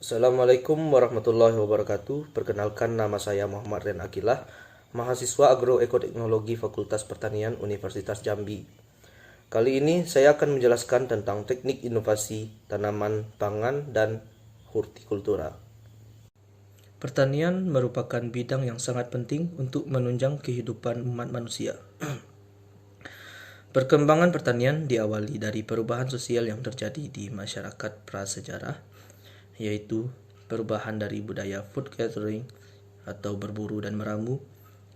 Assalamualaikum warahmatullahi wabarakatuh. Perkenalkan, nama saya Muhammad Ren Akilah, mahasiswa Agroekoteknologi Fakultas Pertanian Universitas Jambi. Kali ini saya akan menjelaskan tentang teknik inovasi tanaman pangan dan hortikultura. Pertanian merupakan bidang yang sangat penting untuk menunjang kehidupan umat manusia. Perkembangan pertanian diawali dari perubahan sosial yang terjadi di masyarakat prasejarah, yaitu perubahan dari budaya food gathering atau berburu dan meramu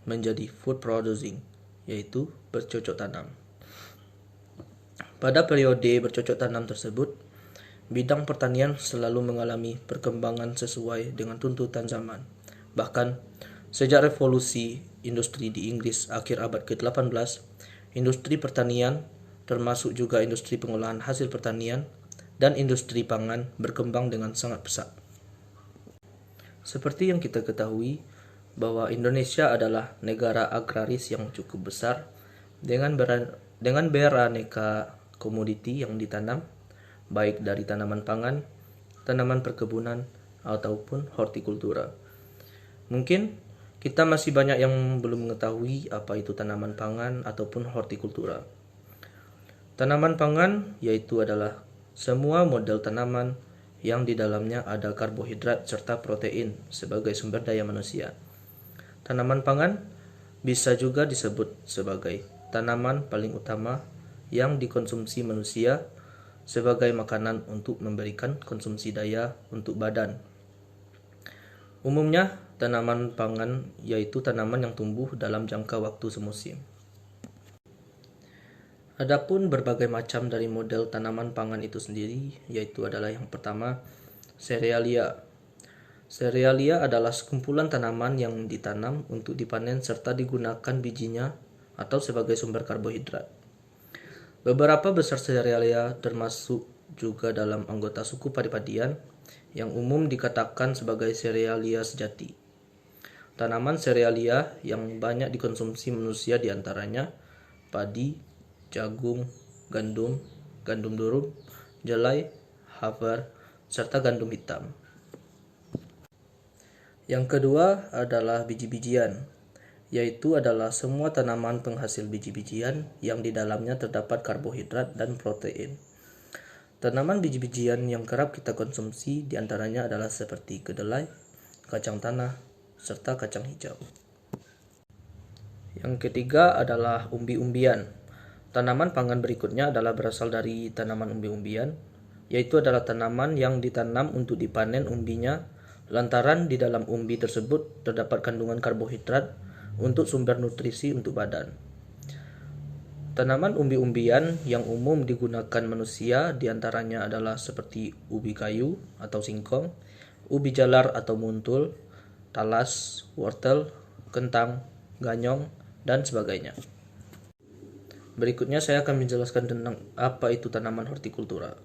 menjadi food producing, yaitu bercocok tanam. Pada periode bercocok tanam tersebut, bidang pertanian selalu mengalami perkembangan sesuai dengan tuntutan zaman. Bahkan, sejak revolusi industri di Inggris akhir abad ke-18, industri pertanian, termasuk juga industri pengolahan hasil pertanian, dan industri pangan berkembang dengan sangat pesat. Seperti yang kita ketahui bahwa Indonesia adalah negara agraris yang cukup besar dengan beraneka komoditi yang ditanam, baik dari tanaman pangan, tanaman perkebunan, ataupun hortikultura. Mungkin kita masih banyak yang belum mengetahui apa itu tanaman pangan ataupun hortikultura. Tanaman pangan yaitu adalah semua model tanaman yang di dalamnya ada karbohidrat serta protein sebagai sumber daya manusia. Tanaman pangan bisa juga disebut sebagai tanaman paling utama yang dikonsumsi manusia sebagai makanan untuk memberikan konsumsi daya untuk badan. Umumnya, tanaman pangan yaitu tanaman yang tumbuh dalam jangka waktu semusim. Adapun berbagai macam dari model tanaman pangan itu sendiri, yaitu adalah yang pertama, serealia. Serealia adalah sekumpulan tanaman yang ditanam untuk dipanen serta digunakan bijinya atau sebagai sumber karbohidrat. Beberapa besar serealia termasuk juga dalam anggota suku padi-padian yang umum dikatakan sebagai serealia sejati. Tanaman serealia yang banyak dikonsumsi manusia diantaranya padi, jagung, gandum, gandum durum, jelai, haver, serta gandum hitam. Yang kedua adalah biji-bijian, yaitu adalah semua tanaman penghasil biji-bijian yang di dalamnya terdapat karbohidrat dan protein. Tanaman biji-bijian yang kerap kita konsumsi diantaranya adalah seperti kedelai, kacang tanah, serta kacang hijau. Yang ketiga adalah umbi-umbian. Tanaman pangan berikutnya adalah berasal dari tanaman umbi-umbian, yaitu adalah tanaman yang ditanam untuk dipanen umbinya lantaran di dalam umbi tersebut terdapat kandungan karbohidrat untuk sumber nutrisi untuk badan. Tanaman umbi-umbian yang umum digunakan manusia diantaranya adalah seperti ubi kayu atau singkong, ubi jalar atau muntul, talas, wortel, kentang, ganyong, dan sebagainya. Berikutnya saya akan menjelaskan tentang apa itu tanaman hortikultura.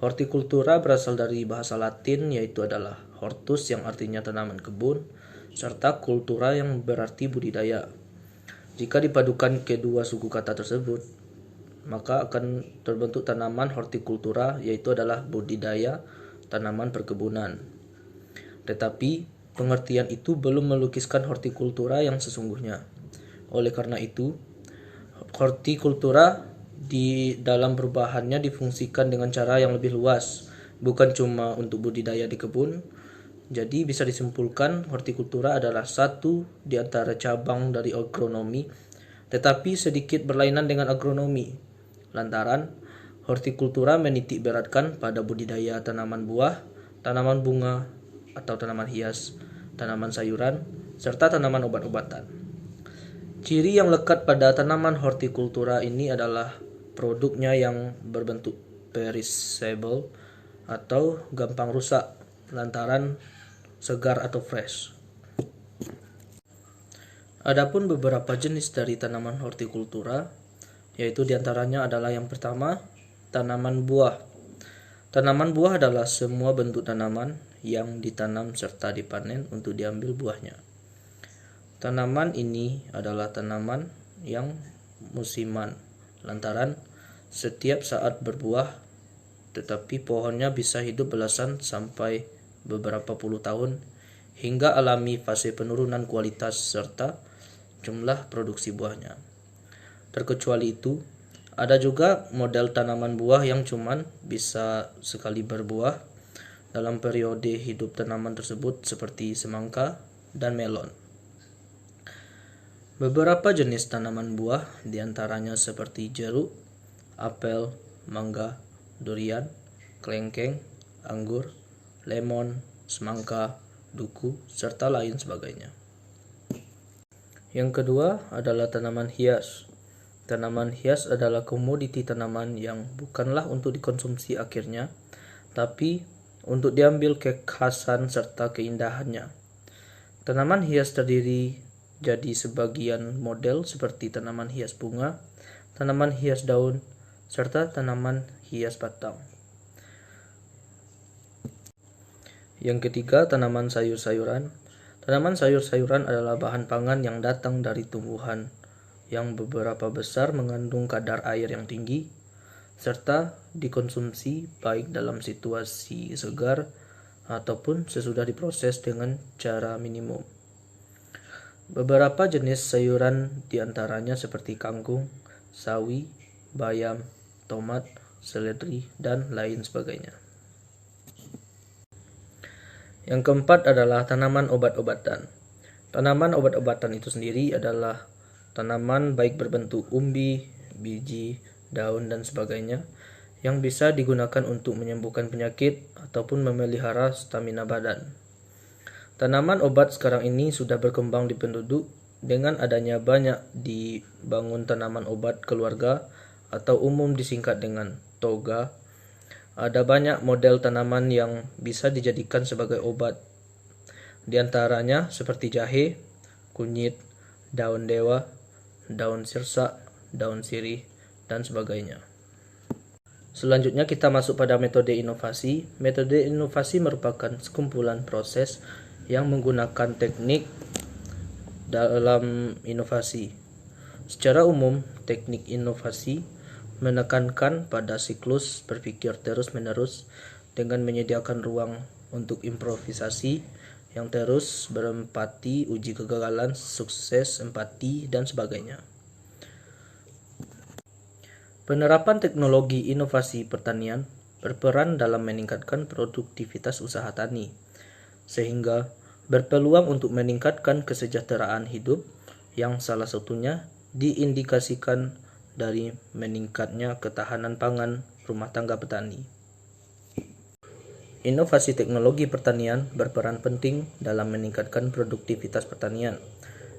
Hortikultura berasal dari bahasa Latin yaitu adalah hortus yang artinya tanaman kebun, serta kultura yang berarti budidaya. Jika dipadukan kedua suku kata tersebut, maka akan terbentuk tanaman hortikultura yaitu adalah budidaya tanaman perkebunan. Tetapi pengertian itu belum melukiskan hortikultura yang sesungguhnya. Oleh karena itu, hortikultura di dalam perubahannya difungsikan dengan cara yang lebih luas, bukan cuma untuk budidaya di kebun. Jadi bisa disimpulkan hortikultura adalah satu di antara cabang dari agronomi, tetapi sedikit berlainan dengan agronomi. Lantaran hortikultura menitik beratkan pada budidaya tanaman buah, tanaman bunga atau tanaman hias, tanaman sayuran, serta tanaman obat-obatan. Ciri yang lekat pada tanaman hortikultura ini adalah produknya yang berbentuk perishable atau gampang rusak lantaran segar atau fresh. Adapun beberapa jenis dari tanaman hortikultura, yaitu diantaranya adalah yang pertama, tanaman buah. Tanaman buah adalah semua bentuk tanaman yang ditanam serta dipanen untuk diambil buahnya. Tanaman ini adalah tanaman yang musiman, lantaran setiap saat berbuah, tetapi pohonnya bisa hidup belasan sampai beberapa puluh tahun hingga alami fase penurunan kualitas serta jumlah produksi buahnya. Terkecuali itu, ada juga model tanaman buah yang cuman bisa sekali berbuah dalam periode hidup tanaman tersebut seperti semangka dan melon. Beberapa jenis tanaman buah diantaranya seperti jeruk, apel, mangga, durian, kelengkeng, anggur, lemon, semangka, duku, serta lain sebagainya. Yang kedua adalah tanaman hias. Tanaman hias adalah komoditi tanaman yang bukanlah untuk dikonsumsi akhirnya, tapi untuk diambil kekhasan serta keindahannya. Tanaman hias terdiri jadi sebagian model seperti tanaman hias bunga, tanaman hias daun, serta tanaman hias batang. Yang ketiga, tanaman sayur-sayuran. Tanaman sayur-sayuran adalah bahan pangan yang datang dari tumbuhan yang beberapa besar mengandung kadar air yang tinggi, serta dikonsumsi baik dalam situasi segar ataupun sesudah diproses dengan cara minimum. Beberapa jenis sayuran diantaranya seperti kangkung, sawi, bayam, tomat, seledri, dan lain sebagainya. Yang keempat adalah tanaman obat-obatan. Tanaman obat-obatan itu sendiri adalah tanaman baik berbentuk umbi, biji, daun, dan sebagainya yang bisa digunakan untuk menyembuhkan penyakit ataupun memelihara stamina badan. Tanaman obat sekarang ini sudah berkembang di penduduk dengan adanya banyak dibangun tanaman obat keluarga atau umum disingkat dengan toga. Ada banyak model tanaman yang bisa dijadikan sebagai obat. Di antaranya seperti jahe, kunyit, daun dewa, daun sirsak, daun sirih, dan sebagainya. Selanjutnya kita masuk pada metode inovasi. Metode inovasi merupakan sekumpulan proses yang menggunakan teknik dalam inovasi. Secara umum, teknik inovasi menekankan pada siklus berpikir terus-menerus dengan menyediakan ruang untuk improvisasi yang terus berempati, uji kegagalan, sukses, empati, dan sebagainya. Penerapan teknologi inovasi pertanian berperan dalam meningkatkan produktivitas usaha tani, sehingga berpeluang untuk meningkatkan kesejahteraan hidup yang salah satunya diindikasikan dari meningkatnya ketahanan pangan rumah tangga petani. Inovasi teknologi pertanian berperan penting dalam meningkatkan produktivitas pertanian,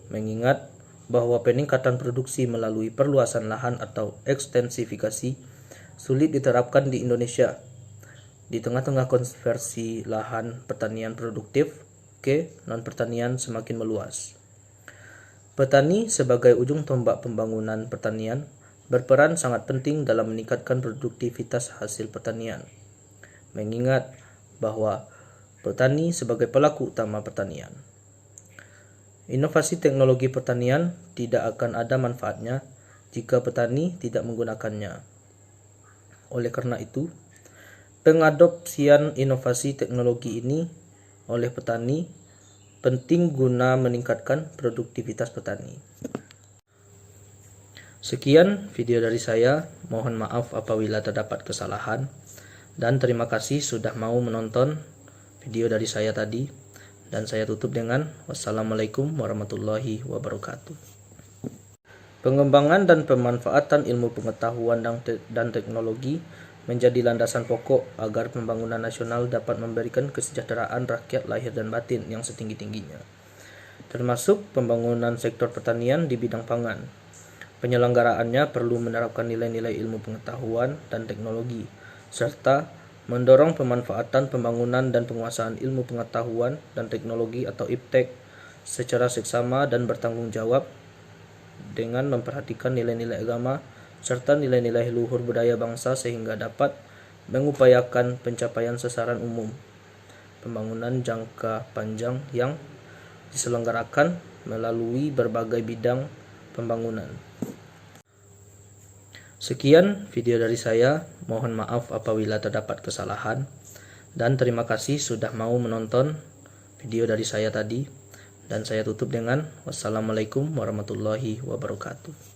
mengingat bahwa peningkatan produksi melalui perluasan lahan atau ekstensifikasi sulit diterapkan di Indonesia. Di tengah-tengah konversi lahan pertanian produktif ke non-pertanian semakin meluas. Petani sebagai ujung tombak pembangunan pertanian berperan sangat penting dalam meningkatkan produktivitas hasil pertanian, mengingat bahwa petani sebagai pelaku utama pertanian. Inovasi teknologi pertanian tidak akan ada manfaatnya jika petani tidak menggunakannya. Oleh karena itu, pengadopsian inovasi teknologi ini oleh petani penting guna meningkatkan produktivitas petani. Sekian video dari saya, mohon maaf apabila terdapat kesalahan, dan terima kasih sudah mau menonton video dari saya tadi, dan saya tutup dengan wassalamualaikum warahmatullahi wabarakatuh. Pengembangan dan pemanfaatan ilmu pengetahuan dan teknologi menjadi landasan pokok agar pembangunan nasional dapat memberikan kesejahteraan rakyat lahir dan batin yang setinggi-tingginya, termasuk pembangunan sektor pertanian di bidang pangan. Penyelenggaraannya perlu menerapkan nilai-nilai ilmu pengetahuan dan teknologi, serta mendorong pemanfaatan pembangunan dan penguasaan ilmu pengetahuan dan teknologi atau IPTEK secara seksama dan bertanggung jawab dengan memperhatikan nilai-nilai agama serta nilai-nilai luhur budaya bangsa sehingga dapat mengupayakan pencapaian sasaran umum pembangunan jangka panjang yang diselenggarakan melalui berbagai bidang pembangunan. Sekian video dari saya, mohon maaf apabila terdapat kesalahan, dan terima kasih sudah mau menonton video dari saya tadi. Dan saya tutup dengan wassalamualaikum warahmatullahi wabarakatuh.